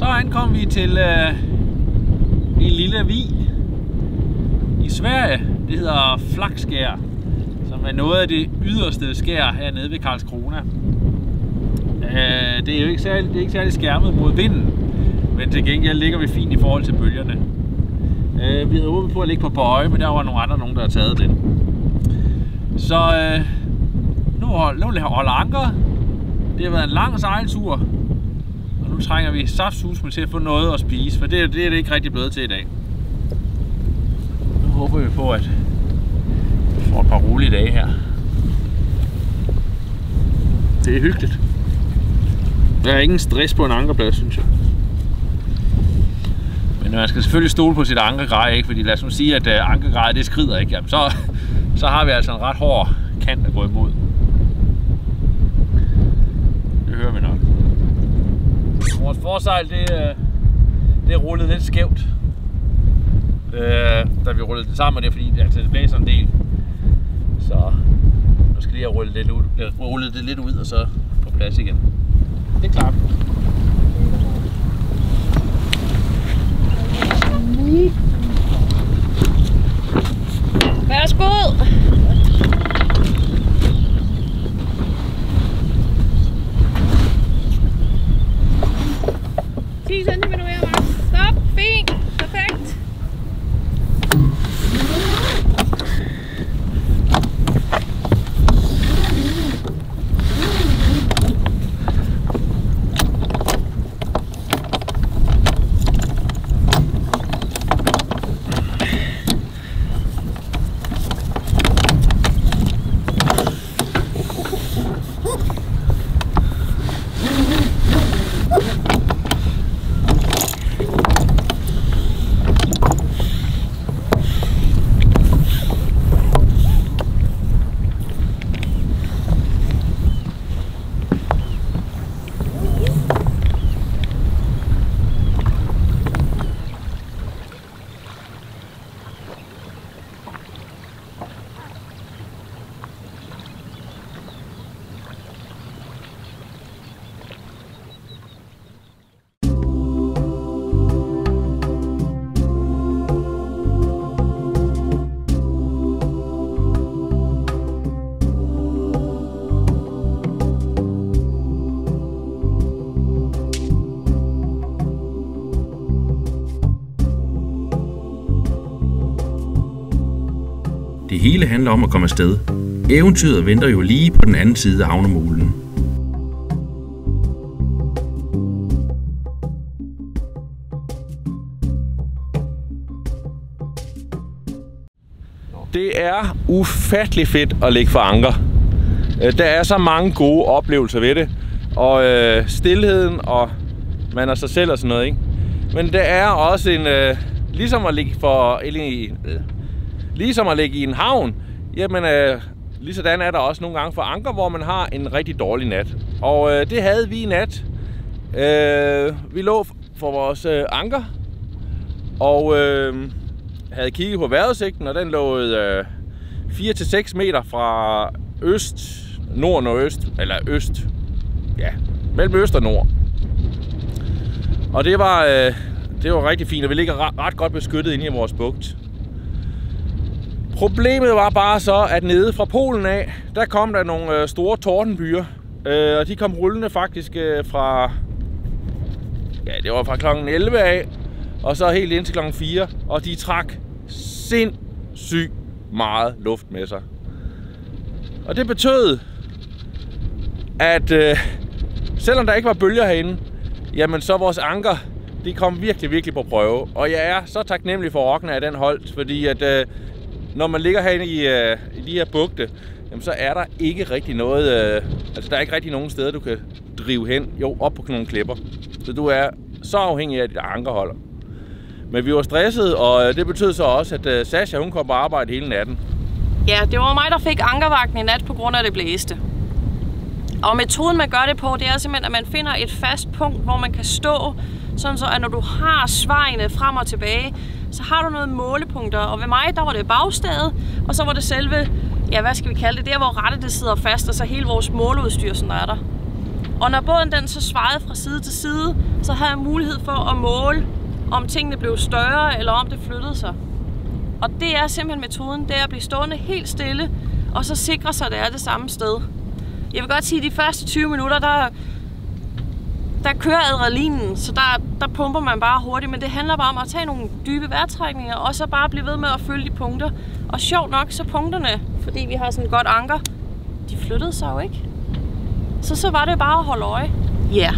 ankom vi til en lille vig i Sverige. Det hedder Flaxskär, som er noget af det yderste skær hernede ved Karlskrona. Det er jo ikke særlig skærmet mod vinden, men til gengæld ligger vi fint i forhold til bølgerne. Vi havde håbet på at ligge på bøje, men der var nogen, der havde taget den. Så nu holder anker. Det har været en lang sejltur, og nu trænger vi saftsusme til at få noget at spise, for det er det ikke rigtig blevet til i dag. Nu håber vi på, at vi får et par rolige dage her. Det er hyggeligt. Der er ingen stress på en ankerplads, synes jeg. Men man skal selvfølgelig stole på sit ankergrej, ikke? Fordi lad os nu sige, at ankergrejet det skrider ikke. Jamen, så har vi altså en ret hård kant at gå imod. Det hører vi nok. Vores forsejl det er rullet lidt skævt. Da vi rullede det sammen, og det er fordi det blæser en del. Så nu skal lige have rullet det lidt ud og så på plads igen. Det er klart. Værsgo! 10 cm mere, Max. Stop! Fint! Perfekt! Det hele handler om at komme afsted. Eventyret venter jo lige på den anden side af havnemolen. Det er ufattelig fedt at ligge for anker. Der er så mange gode oplevelser ved det. Og stilheden, og man er sig selv og sådan noget, ikke? Men der er også en... ligesom at ligge i en havn, jamen lige sådan er der også nogle gange for anker, hvor man har en rigtig dårlig nat. Og det havde vi i nat. Vi lå for vores anker, og havde kigget på vejrudsigten, og den lå 4-6 meter fra nord-nordøst, eller øst, ja, mellem øst og nord. Og det var rigtig fint, og vi ligger ret godt beskyttet inde i vores bugt. Problemet var bare så, at nede fra Polen af, der kom der nogle store tordenbyer. Og de kom rullende faktisk fra... Ja, det var fra klokken 11 af, og så helt indtil klokken 4. Og de trak sindssygt meget luft med sig. Og det betød, at selvom der ikke var bølger herinde, jamen så vores anker, de kom virkelig på prøve. Og jeg er så taknemmelig for orkene af den holdt, fordi at... Når man ligger herinde i de her bugte, jamen, så er der ikke rigtig noget, altså der er ikke rigtig nogen steder, du kan drive hen, jo, op på nogle klipper. Så du er så afhængig af dit ankerholder. Men vi var stressede, og det betød så også, at Sasha, hun kom på arbejde hele natten. Ja, det var mig, der fik ankervagten i nat på grund af det blæste. Og metoden, man gør det på, det er simpelthen, at man finder et fast punkt, hvor man kan stå, sådan så at når du har svejene frem og tilbage, så har du nogle målepunkter. Og ved mig, der var det bagstedet, og så var det selve, ja, hvad skal vi kalde det, der hvor rattet det sidder fast, og så hele vores måleudstyr, sådan der er der. Og når båden den så svajede fra side til side, så havde jeg mulighed for at måle, om tingene blev større, eller om det flyttede sig. Og det er simpelthen metoden, det er at blive stående helt stille, og så sikre sig, at det er det samme sted. Jeg vil godt sige, at de første 20 minutter, der kører adrenalinen, så der pumper man bare hurtigt, men det handler bare om at tage nogle dybe vejrtrækninger, og så bare blive ved med at følge de punkter. Og sjovt nok, så punkterne, fordi vi har sådan et godt anker, de flyttede sig jo ikke. Så var det bare at holde øje. Ja,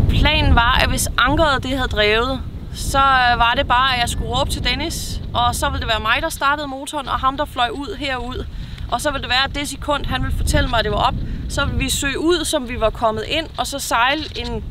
planen var, at hvis ankeret det havde drevet, så var det bare, at jeg skulle råbe til Dennis, og så ville det være mig, der startede motoren, og ham, der fløj ud herud. Og så ville det være, at det sekund, han ville fortælle mig, at det var op, så ville vi søge ud, som vi var kommet ind, og så sejle en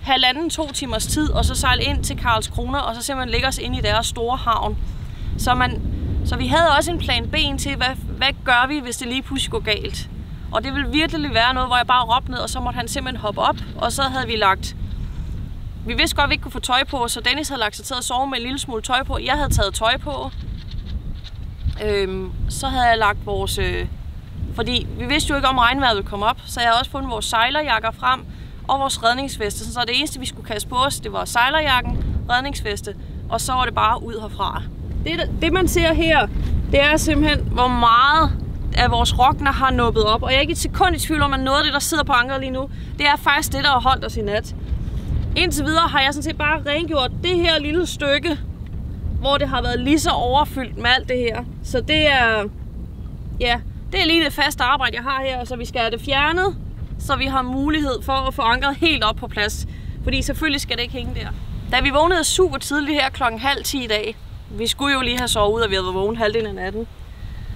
1,5-2 timers tid, og så sejle ind til Karlskrona, og så simpelthen lægge os ind i deres store havn. Så vi havde også en plan B til, hvad gør vi, hvis det lige pludselig går galt. Og det ville virkelig være noget, hvor jeg bare råbte ned, og så måtte han simpelthen hoppe op, og så havde vi lagt... Vi vidste godt, at vi ikke kunne få tøj på, så Dennis havde lagt sig til at sove med en lille smule tøj på. Jeg havde taget tøj på. Så havde jeg lagt vores... Fordi vi vidste jo ikke, om regnvejret ville komme op, så jeg havde også fundet vores sejlerjakker frem og vores redningsveste. Så det eneste, vi skulle kaste på os, det var sejlerjakken, redningsveste, og så var det bare ud herfra. Det man ser her, det er simpelthen, hvor meget af vores rogner har nubbet op. Og jeg er ikke et sekund i tvivl om, at noget af det, der sidder på ankeret lige nu, det er faktisk det, der har holdt os i nat. Indtil videre har jeg sådan set bare rengjort det her lille stykke, hvor det har været lige så overfyldt med alt det her. Så det er, ja, det er lige det faste arbejde, jeg har her, så vi skal have det fjernet, så vi har mulighed for at få ankeret helt op på plads. Fordi selvfølgelig skal det ikke hænge der. Da vi vågnede super tidligt her klokken 9:30 i dag, vi skulle jo lige have sovet ud, og vi havde været vågen halvdelen af natten,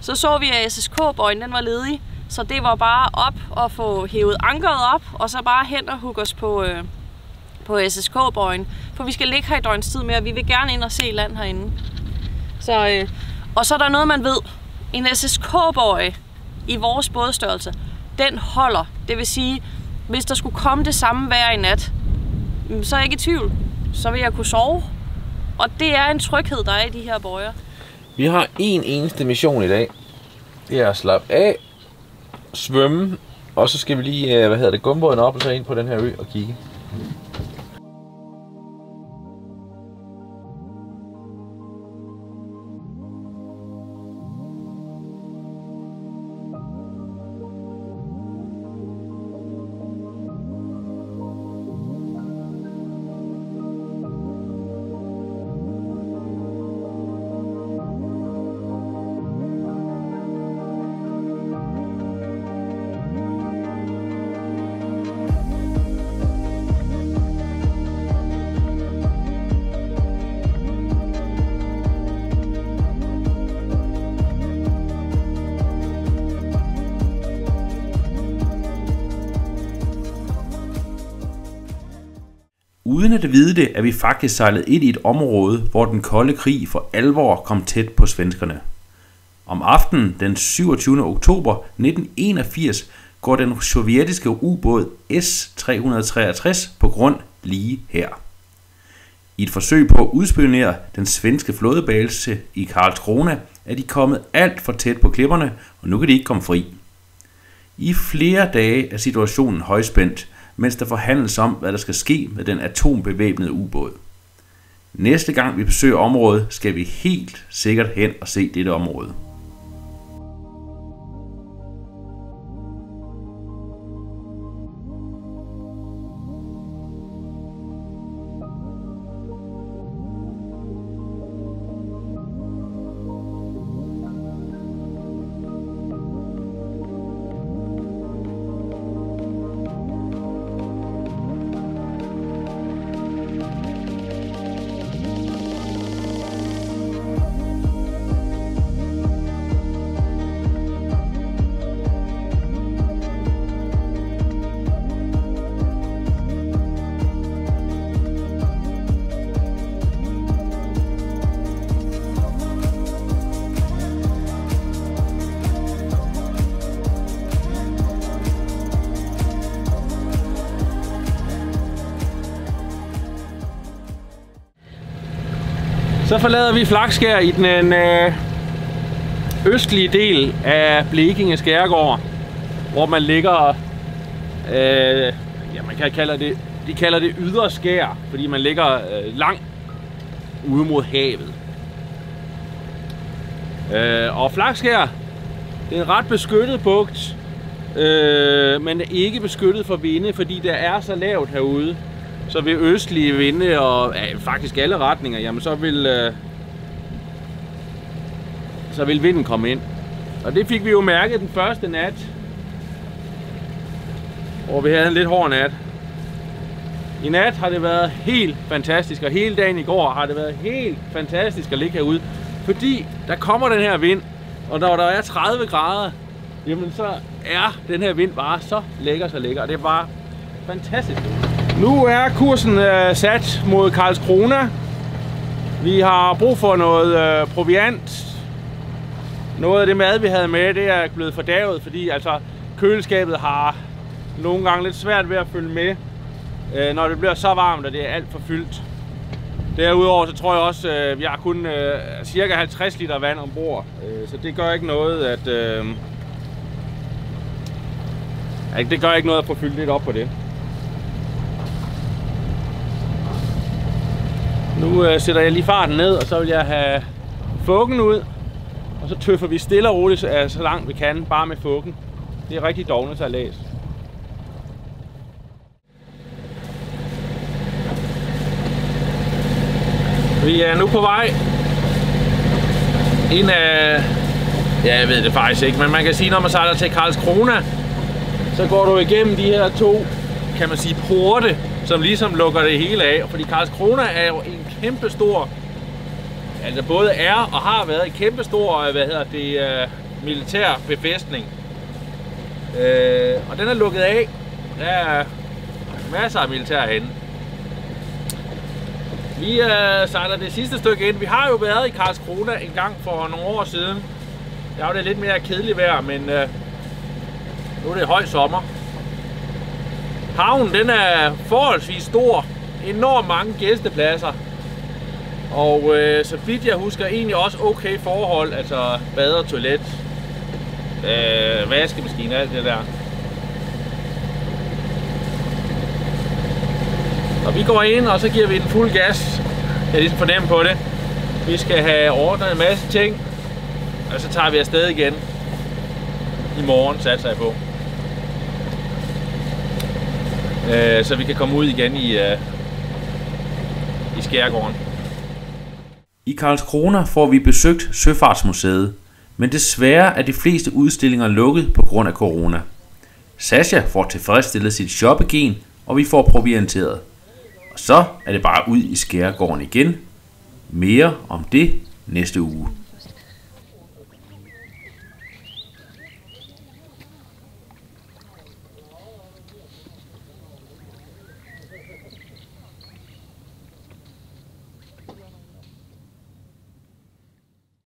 så vi, at SSK-bøjen den var ledig, så det var bare op og få hævet ankeret op, og så bare hen og hugge os på SSK-bøjen, for vi skal ligge her i døgns tid med, og vi vil gerne ind og se land herinde. Og så er der noget, man ved. En SSK-bøje i vores bådstørrelse, den holder. Det vil sige, hvis der skulle komme det samme vejr i nat, så er jeg ikke i tvivl. Så vil jeg kunne sove. Og det er en tryghed, der er i de her bøjer. Vi har en eneste mission i dag. Det er at slappe af, svømme, og så skal vi lige, gummibåden op og så ind på den her ø og kigge. Uden at vide det, er vi faktisk sejlet ind i et område, hvor den kolde krig for alvor kom tæt på svenskerne. Om aftenen den 27. oktober 1981 går den sovjetiske ubåd S-363 på grund lige her. I et forsøg på at udspionere den svenske flådebase i Karlskrona er de kommet alt for tæt på klipperne, og nu kan de ikke komme fri. I flere dage er situationen højspændt, mens der forhandles om, hvad der skal ske med den atombevæbnede ubåd. Næste gang vi besøger området, skal vi helt sikkert hen og se dette område. Så forlader vi Flakskær i den østlige del af Blekinge Skærgård, hvor man ligger ja, de kalder det ydre skær, fordi man ligger langt ude mod havet. Og Flakskær, det er en ret beskyttet bugt, men er ikke beskyttet for vinde, fordi det er så lavt herude. Så ved østlige vinde og faktisk alle retninger, jamen så vil vinden komme ind. Og det fik vi jo mærket den første nat, hvor vi havde en lidt hård nat. I nat har det været helt fantastisk, og hele dagen i går har det været helt fantastisk at ligge herude. Fordi der kommer den her vind, og når der er 30 grader, jamen så er den her vind bare så lækker, og det er bare fantastisk. Nu er kursen sat mod Karlskrona. Vi har brug for noget proviant. Noget af det mad, vi havde med, det er blevet fordavet, fordi altså køleskabet har nogle gange lidt svært ved at følge med, når det bliver så varmt, og det er alt for fyldt. Derudover så tror jeg også, at vi har kun cirka 50 liter vand ombord, så det gør ikke noget, at få fyldt lidt op på det. Nu sætter jeg lige farten ned, og så vil jeg have fuggen ud, og så tøffer vi stille og roligt så langt vi kan, bare med fuggen. Det er rigtig dovne sejlads. Vi er nu på vej ind af, ja, jeg ved det faktisk ikke, men man kan sige, når man sejler til Karlskrona, så går du igennem de her to, kan man sige, porte, som ligesom lukker det hele af. Fordi Karlskrona er jo en kæmpe stor, altså både er og har været en kæmpe stor, militær befæstning. Og den er lukket af. Der er masser af militær herinde. Vi sejler det sidste stykke ind. Vi har jo været i Karlskrona en gang for nogle år siden. Der var det lidt mere kedeligt vejr, men nu er det høj sommer. Havnen, den er forholdsvis stor. Enormt mange gæstepladser. Og så vidt jeg husker, egentlig også okay forhold. Altså bad og toilet, vaskemaskine og alt det der. Og vi går ind, og så giver vi den fuld gas. Jeg er ligesom fornemme på det. Vi skal have ordnet en masse ting. Og så tager vi afsted igen. I morgen satser jeg på. Så vi kan komme ud igen i skærgården. I Karlskrona får vi besøgt Søfartsmuseet, men desværre er de fleste udstillinger lukket på grund af corona. Sascha får tilfredsstillet sit shoppegen, og vi får provianteret. Og så er det bare ud i skærgården igen. Mere om det næste uge.